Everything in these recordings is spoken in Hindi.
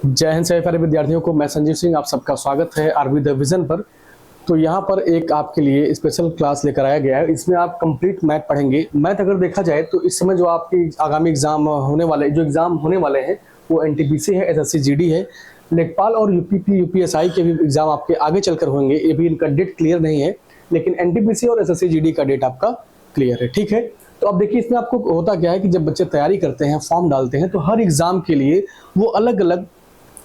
जय हिंद सभी प्यारे विद्यार्थियों को, मैं संजीव सिंह, आप सबका स्वागत है आरवी द विजन पर। तो यहाँ पर एक आपके लिए स्पेशल क्लास लेकर आया गया है। इसमें आप कंप्लीट मैथ पढ़ेंगे। मैथ अगर देखा जाए तो इस समय जो आपकी आगामी एग्जाम होने वाले हैं वो एनटीपीसी है, एसएससी जीडी है, लेखपाल और यूपीपी यूपीएसआई के भी एग्जाम आपके आगे चलकर होंगे। ये भी इनका डेट क्लियर नहीं है, लेकिन एनटीपीसी और एसएससी जीडी का डेट आपका क्लियर है। ठीक है, तो अब देखिए इसमें आपको होता क्या है कि जब बच्चे तैयारी करते हैं, फॉर्म डालते हैं, तो हर एग्जाम के लिए वो अलग अलग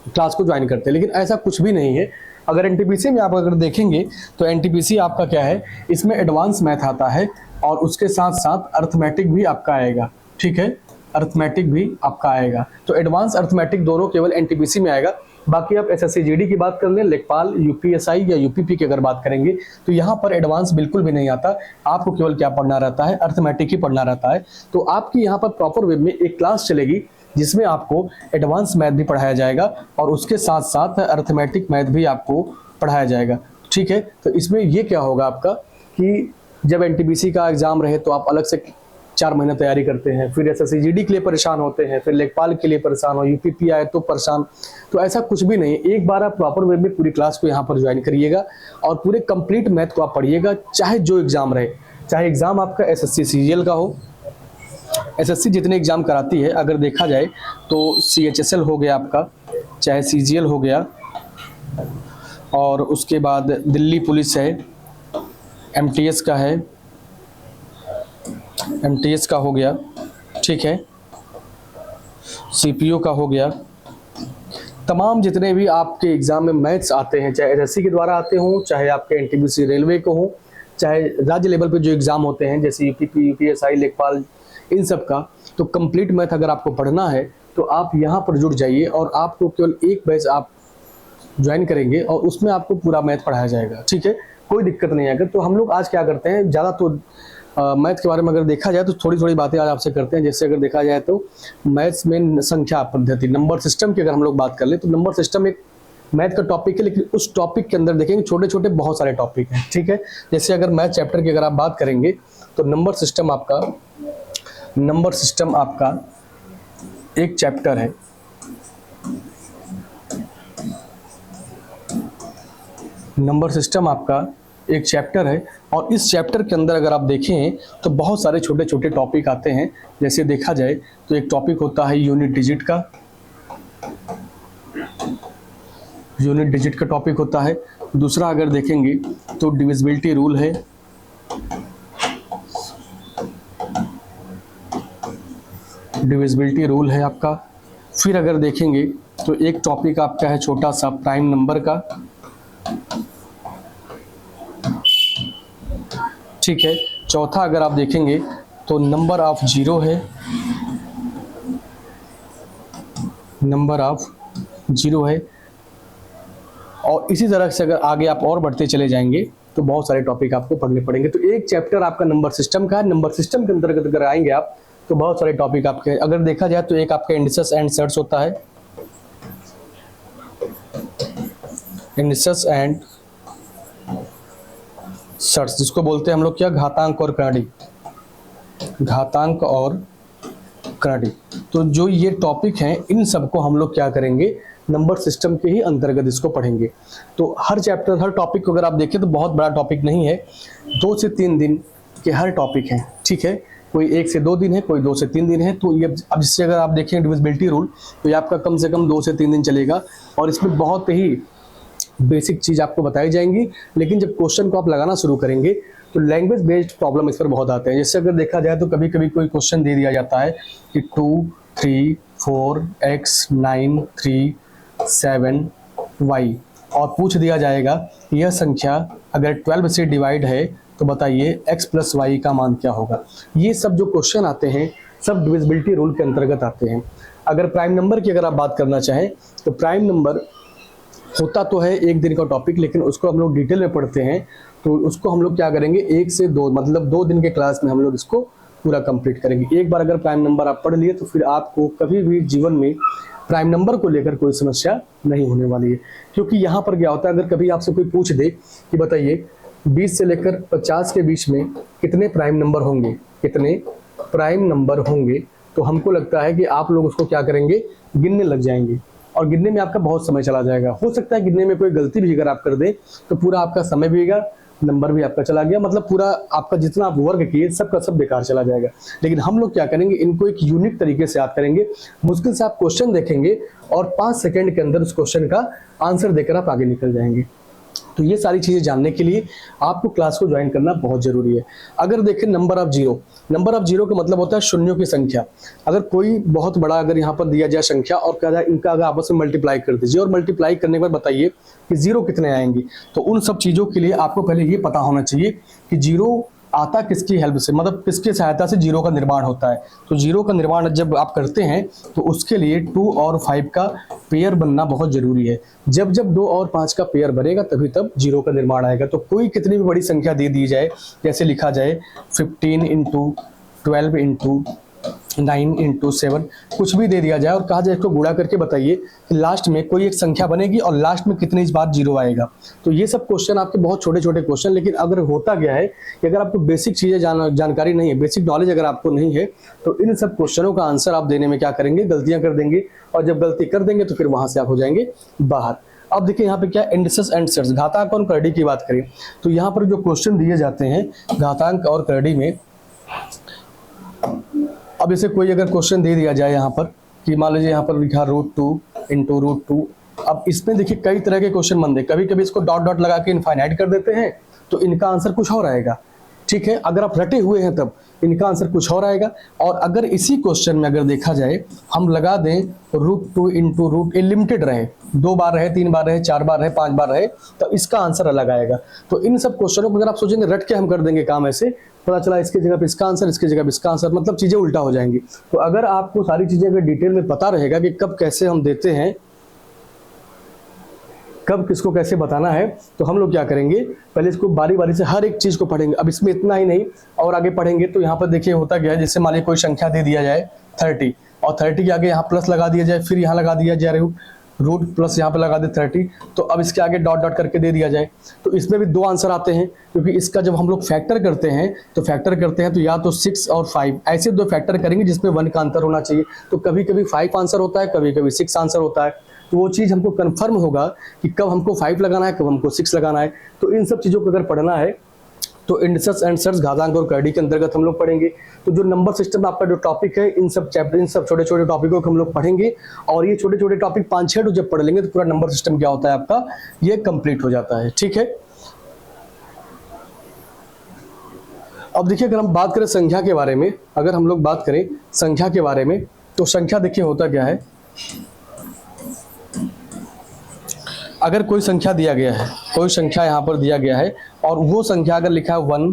क्लास को ज्वाइन करते हैं, लेकिन ऐसा कुछ भी नहीं है। अगर एनटीपीसी में आप अगर देखेंगे तो एनटीपीसी आपका क्या है, इसमें एडवांस मैथ आता है और उसके साथ साथ अर्थमेटिक भी आपका आएगा। ठीक है, अर्थमेटिक भी आपका आएगा। तो एडवांस अर्थमेटिक दोनों केवल एनटीपीसी में आएगा। बाकी आप एसएससी जीडी की बात कर लें, लेखपाल, यूपीएसआई या यूपीपी की अगर बात करेंगे तो यहाँ पर एडवांस बिल्कुल भी नहीं आता। आपको केवल क्या पढ़ना रहता है, अर्थमेटिक ही पढ़ना रहता है। तो आपकी यहाँ पर प्रॉपर वे में एक क्लास चलेगी जिसमें आपको एडवांस मैथ भी पढ़ाया जाएगा और उसके साथ साथ अर्थमेटिक मैथ भी आपको पढ़ाया जाएगा। ठीक है, तो इसमें ये क्या होगा आपका कि जब एनटीपीसी का एग्जाम रहे तो आप अलग से 4 महीने तैयारी करते हैं, फिर एसएससी जीडी के लिए परेशान होते हैं, फिर लेखपाल के लिए परेशान हो, यूपीपी आए तो परेशान। तो ऐसा कुछ भी नहीं। एक बार आप प्रॉपर वे में पूरी क्लास को यहाँ पर ज्वाइन करिएगा और पूरे कंप्लीट मैथ को आप पढ़िएगा, चाहे जो एग्जाम रहे। चाहे एग्जाम आपका एसएससी सीजीएल का हो, एसएससी जितने एग्जाम कराती है अगर देखा जाए तो सीएचएसएल हो गया आपका, चाहे सीजीएल हो गया, और उसके बाद दिल्ली पुलिस है, एमटीएस का है, एमटीएस का हो गया। ठीक है, सीपीओ का हो गया। तमाम जितने भी आपके एग्जाम में मैथ्स आते हैं, चाहे एसएससी के द्वारा आते हों, चाहे आपके एनटीपीसी रेलवे को हो, चाहे राज्य लेवल पे जो एग्जाम होते हैं जैसे यूपीपी यूपीएसआई लेखपाल, इन सब का, तो कंप्लीट मैथ अगर आपको पढ़ना है तो आप यहाँ पर जुड़ जाइए और आपको केवल एक बैच आप ज्वाइन करेंगे और उसमें आपको पूरा मैथ पढ़ाया जाएगा। ठीक है, कोई दिक्कत नहीं आएगा। तो हम लोग आज क्या करते हैं, ज़्यादा तो मैथ के बारे में अगर देखा जाए तो थोड़ी थोड़ी बातें आज आपसे करते हैं। जैसे अगर देखा जाए तो मैथ्स में संख्या पद्धति, नंबर सिस्टम की अगर हम लोग बात कर ले तो नंबर सिस्टम एक मैथ का टॉपिक है, लेकिन उस टॉपिक के अंदर देखेंगे छोटे छोटे बहुत सारे टॉपिक हैं। ठीक है, जैसे अगर मैथ चैप्टर की अगर आप बात करेंगे तो नंबर सिस्टम आपका एक चैप्टर है। नंबर सिस्टम आपका एक चैप्टर है और इस चैप्टर के अंदर अगर आप देखें तो बहुत सारे छोटे छोटे टॉपिक आते हैं। जैसे देखा जाए तो एक टॉपिक होता है यूनिट डिजिट का, यूनिट डिजिट का टॉपिक होता है। दूसरा अगर देखेंगे तो डिविजिबिलिटी रूल है, डिविजिबिलिटी रूल है आपका। फिर अगर देखेंगे तो एक टॉपिक आपका है छोटा सा प्राइम नंबर का। ठीक है, चौथा अगर आप देखेंगे तो नंबर ऑफ जीरो है, नंबर ऑफ जीरो है। और इसी तरह से अगर आगे आप और बढ़ते चले जाएंगे तो बहुत सारे टॉपिक आपको पढ़ने पड़ेंगे। तो एक चैप्टर आपका नंबर सिस्टम का है। नंबर सिस्टम के अंतर्गत अगर आएंगे आप तो बहुत सारे टॉपिक आपके अगर देखा जाए तो एक आपका इंडिसेस एंड सर्ट्स होता है, इंडिसेस एंड सर्ट्स, जिसको बोलते हैं हम लोग क्या, घातांक और करणी, घातांक और करणी। तो जो ये टॉपिक हैं इन सबको हम लोग क्या करेंगे, नंबर सिस्टम के ही अंतर्गत इसको पढ़ेंगे। तो हर चैप्टर, हर टॉपिक को अगर आप देखें तो बहुत बड़ा टॉपिक नहीं है, 2 से 3 दिन के हर टॉपिक हैं। ठीक है, कोई 1 से 2 दिन है, कोई 2 से 3 दिन है। तो ये अब जिससे अगर आप देखें डिविजिबिलिटी रूल तो ये आपका कम से कम 2 से 3 दिन चलेगा और इसमें बहुत ही बेसिक चीज़ आपको बताई जाएंगी। लेकिन जब क्वेश्चन को आप लगाना शुरू करेंगे तो लैंग्वेज बेस्ड प्रॉब्लम इस पर बहुत आते हैं। जैसे अगर देखा जाए तो कभी कभी कोई क्वेश्चन दे दिया जाता है कि 2, 3, 4, x, 9, 3, 7, y और पूछ दिया जाएगा यह संख्या अगर 12 से डिवाइड है तो बताइए x + y का मान क्या होगा। ये सब जो क्वेश्चन आते हैं सब डिविजिबिलिटी रूल के अंतर्गत आते हैं। अगर प्राइम नंबर की अगर आप बात करना चाहें तो प्राइम नंबर होता तो है 1 दिन का टॉपिक, लेकिन उसको हम लोग डिटेल में पढ़ते हैं। तो उसको हम लोग क्या करेंगे, 1 से 2 मतलब 2 दिन के क्लास में हम लोग इसको पूरा कंप्लीट करेंगे। एक बार अगर प्राइम नंबर आप पढ़ लिए तो फिर आपको कभी भी जीवन में प्राइम नंबर को लेकर कोई समस्या नहीं होने वाली है। क्योंकि यहाँ पर क्या होता है, अगर कभी आपसे कोई पूछ दे कि बताइए 20 से लेकर 50 के बीच में कितने प्राइम नंबर होंगे, कितने प्राइम नंबर होंगे, तो हमको लगता है कि आप लोग उसको क्या करेंगे, गिनने लग जाएंगे। और गिनने में आपका बहुत समय चला जाएगा। हो सकता है गिनने में कोई गलती भी अगर आप कर दें तो पूरा आपका समय भी गया, नंबर भी आपका चला गया, मतलब पूरा आपका जितना आप वर्क किए सब का सब बेकार चला जाएगा। लेकिन हम लोग क्या करेंगे, इनको एक यूनिक तरीके से याद करेंगे। मुश्किल से आप क्वेश्चन देखेंगे और 5 सेकंड के अंदर उस क्वेश्चन का आंसर देकर आप आगे निकल जाएंगे। तो ये सारी चीज़ें जानने के लिए आपको क्लास को ज्वाइन करना बहुत ज़रूरी है। अगर देखें नंबर ऑफ जीरो का मतलब होता है शून्यों की संख्या। अगर कोई बहुत बड़ा अगर यहाँ पर दिया जाए संख्या और कहा जाए इनका अगर आपस में मल्टीप्लाई कर दीजिए और मल्टीप्लाई करने के बाद बताइए कि जीरो कितने आएंगे, तो उन सब चीज़ों के लिए आपको पहले ये पता होना चाहिए कि जीरो आता किसकी हेल्प से, मतलब किसकी सहायता से जीरो का निर्माण होता है। तो जीरो का निर्माण जब आप करते हैं तो उसके लिए 2 और 5 का पेयर बनना बहुत जरूरी है। जब जब 2 और 5 का पेयर बनेगा तभी तब जीरो का निर्माण आएगा। तो कोई कितनी भी बड़ी संख्या दे दी जाए, जैसे लिखा जाए 15 इंटू 12 इंटू 9 इंटू 7, कुछ भी दे दिया जाए और कहा जाए इसको गुणा करके बताइए कि लास्ट में कोई एक संख्या बनेगी और लास्ट में कितनी बार जीरो आएगा। तो ये सब क्वेश्चन आपके बहुत छोटे छोटे क्वेश्चन, लेकिन अगर होता गया है कि अगर आपको बेसिक चीज़ें जानकारी नहीं है, बेसिक नॉलेज अगर आपको नहीं है, तो इन सब क्वेश्चनों का आंसर आप देने में क्या करेंगे, गलतियां कर देंगे। और जब गलती कर देंगे तो फिर वहां से आप हो जाएंगे बाहर। अब देखिए यहाँ पे क्या इंडिसेस एंड सेट्स, घातांक और करड़ी की बात करें तो यहाँ पर जो क्वेश्चन दिए जाते हैं घातांक और करड़ी में, अब इसे कोई अगर क्वेश्चन दे दिया जाए यहाँ पर कि मान लीजिए यहाँ पर लिखा √2 इंटू √2। अब इसमें देखिए कई तरह के क्वेश्चन बनते, कभी कभी इसको डॉट डॉट लगा के इनफाइनाइट कर देते हैं तो इनका आंसर कुछ और आएगा। ठीक है, अगर आप रटे हुए हैं तब इनका आंसर कुछ और आएगा। और अगर इसी क्वेश्चन में अगर देखा जाए हम लगा दें √2 इंटू √, लिमिटेड रहे, 2 बार रहे, 3 बार रहे, 4 बार रहे, 5 बार रहे, तो इसका आंसर अलग आएगा। तो इन सब क्वेश्चनों को अगर आप सोचेंगे रट के हम कर देंगे काम, ऐसे पता चला इसकी जगह पे इसका आंसर, इसकी जगह पे इसका आंसर, मतलब चीजें उल्टा हो जाएंगी। तो अगर आपको सारी चीजें अगर डिटेल में पता रहेगा कि कब कैसे हम देते हैं, कब किसको कैसे बताना है, तो हम लोग क्या करेंगे, पहले इसको बारी बारी से हर एक चीज को पढ़ेंगे। अब इसमें इतना ही नहीं और आगे पढ़ेंगे तो यहाँ पर देखिए होता गया है, जैसे मान लीजिए कोई संख्या दे दिया जाए 30 और 30 के आगे यहाँ प्लस लगा दिया जाए, फिर यहाँ लगा दिया जाए रूट प्लस यहाँ पे लगा दे 30, तो अब इसके आगे डॉट डॉट करके दे दिया जाए। तो इसमें भी 2 आंसर आते हैं, क्योंकि इसका जब हम लोग फैक्टर करते हैं तो या तो 6 और 5 ऐसे 2 फैक्टर करेंगे जिसमें 1 का अंतर होना चाहिए। तो कभी कभी 5 आंसर होता है, कभी कभी 6 आंसर होता है। तो वो चीज़ हमको कंफर्म होगा कि कब हमको 5 लगाना है, कब हमको 6 लगाना है। तो इन सब चीज़ों को अगर पढ़ना है तो इंडिसेस एंड सेट्स घातांक और करड़ी के अंतर्गत हम लोग पढ़ेंगे। तो जो नंबर सिस्टम आपका जो टॉपिक है, इन सब चैप्टर, इन सब छोटे छोटे टॉपिकों को हम लोग पढ़ेंगे। और ये छोटे छोटे टॉपिक 5-6 जब पढ़ लेंगे तो पूरा नंबर सिस्टम क्या होता है आपका, ये कंप्लीट हो जाता है। ठीक है, अब देखिए अगर हम बात करें संख्या के बारे में, अगर हम लोग बात करें संख्या के बारे में, तो संख्या देखिए होता क्या है, अगर कोई संख्या दिया गया है, कोई संख्या यहाँ पर दिया गया है और वो संख्या अगर लिखा है 1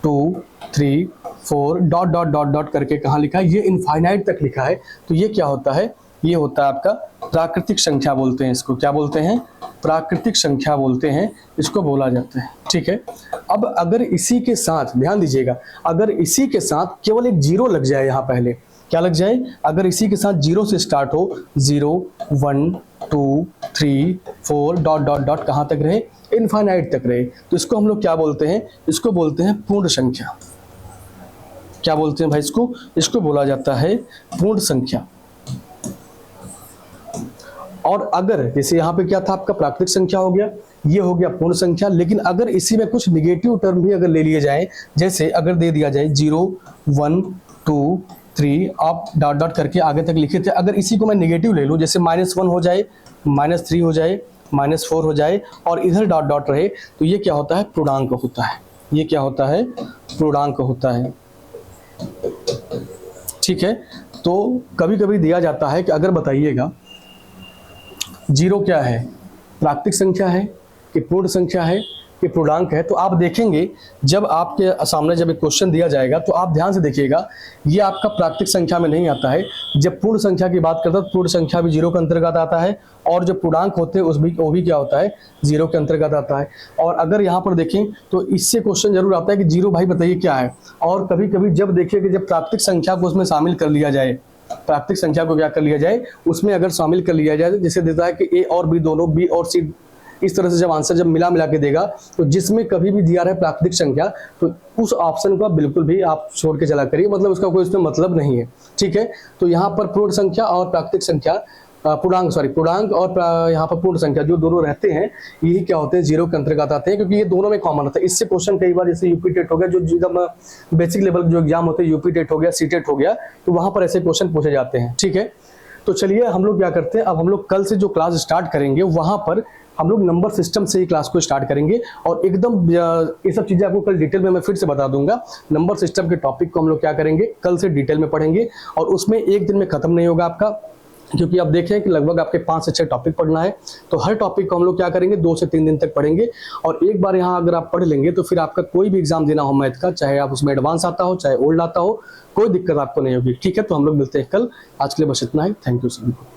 2 3 4 डॉट डॉट डॉट डॉट करके कहाँ लिखा है, ये इनफाइनाइट तक लिखा है, तो ये क्या होता है, ये होता है आपका प्राकृतिक संख्या बोलते हैं इसको। क्या बोलते हैं, प्राकृतिक संख्या बोलते हैं, इसको बोला जाता है। ठीक है, अब अगर इसी के साथ ध्यान दीजिएगा, अगर इसी के साथ केवल एक 0 लग जाए, यहाँ पहले क्या लग जाए, अगर इसी के साथ 0 से स्टार्ट हो, 0 1 2 3 4 डॉट डॉट डॉट कहाँ तक रहे, इनफाइनाइट तक रहे, तो इसको हम लोग क्या बोलते हैं, इसको बोलते हैं पूर्ण संख्या। क्या बोलते हैं भाई इसको, इसको बोला जाता है पूर्ण संख्या। और अगर जैसे यहाँ पे क्या था आपका प्राकृतिक संख्या हो गया, ये हो गया पूर्ण संख्या, लेकिन अगर इसी में कुछ निगेटिव टर्म भी अगर ले लिए जाए, जैसे अगर दे दिया जाए 0 1 2 3 आप डॉट डॉट करके आगे तक लिखे थे, अगर इसी को मैं निगेटिव ले लूँ, जैसे -1 हो जाए, -3 हो जाए, -4 हो जाए और इधर डॉट डॉट रहे, तो ये क्या होता है, पूर्णांक होता है। ये क्या होता है, पूर्णांक होता है। ठीक है, तो कभी कभी दिया जाता है कि अगर बताइएगा 0 क्या है, प्राकृतिक संख्या है कि पूर्ण संख्या है कि पूर्णांक है, तो आप देखेंगे जब आपके सामने जब एक क्वेश्चन दिया जाएगा तो आप ध्यान से देखिएगा, ये आपका प्राकृतिक संख्या में नहीं आता है। जब पूर्ण संख्या की बात करता है तो पूर्ण संख्या भी 0 के अंतर्गत आता है, और जो पूर्णांक होते हैं वो भी क्या होता है, 0 के अंतर्गत आता है। और अगर यहाँ पर देखें तो इससे क्वेश्चन जरूर आता है कि 0 भाई बताइए क्या है। और कभी कभी जब देखिए कि जब प्राकृतिक संख्या को उसमें शामिल कर लिया जाए, प्राकृतिक संख्या को क्या कर लिया जाए, उसमें अगर शामिल कर लिया जाए, जैसे देता है कि ए और बी दोनों, बी और सी, इस तरह से जब आंसर जब मिला के देगा, तो जिसमें कभी भी दिया रहे प्राकृतिक संख्या, तो उस ऑप्शन को बिल्कुल भी आप छोड़ के चला करिए, मतलब उसका कोई उसमें मतलब नहीं है। ठीक है, तो यहाँ पर पूर्ण संख्या और प्राकृतिक संख्या पूर्णांक और यहाँ पर पूर्ण संख्या जो दोनों रहते हैं, यही क्या होते हैं, जीरो के अंतर्गत आते हैं, क्योंकि ये दोनों में कॉमन होता है। इससे क्वेश्चन कई बार जैसे यूपी टेट हो गया, जो एकदम बेसिक लेवल जो एग्जाम होते हैं, यूपी टेट हो गया, सी टेट हो गया, तो वहां पर ऐसे क्वेश्चन पूछे जाते हैं। ठीक है, तो चलिए हम लोग क्या करते हैं, अब हम लोग कल से जो क्लास स्टार्ट करेंगे वहां पर हम लोग नंबर सिस्टम से ही क्लास को स्टार्ट करेंगे, और एकदम ये सब चीजें आपको कल डिटेल में मैं फिर से बता दूंगा। नंबर सिस्टम के टॉपिक को हम लोग क्या करेंगे, कल से डिटेल में पढ़ेंगे, और उसमें एक दिन में खत्म नहीं होगा आपका, क्योंकि आप देखें कि लगभग आपके 5 से 6 टॉपिक पढ़ना है। तो हर टॉपिक को हम लोग क्या करेंगे, 2 से 3 दिन तक पढ़ेंगे, और एक बार यहाँ अगर आप पढ़ लेंगे तो फिर आपका कोई भी एग्जाम देना हो मैथ का, चाहे आप उसमें एडवांस आता हो चाहे ओल्ड आता हो, कोई दिक्कत आपको नहीं होगी। ठीक है, तो हम लोग मिलते हैं कल। आज के लिए बस इतना ही। थैंक यू सभी को।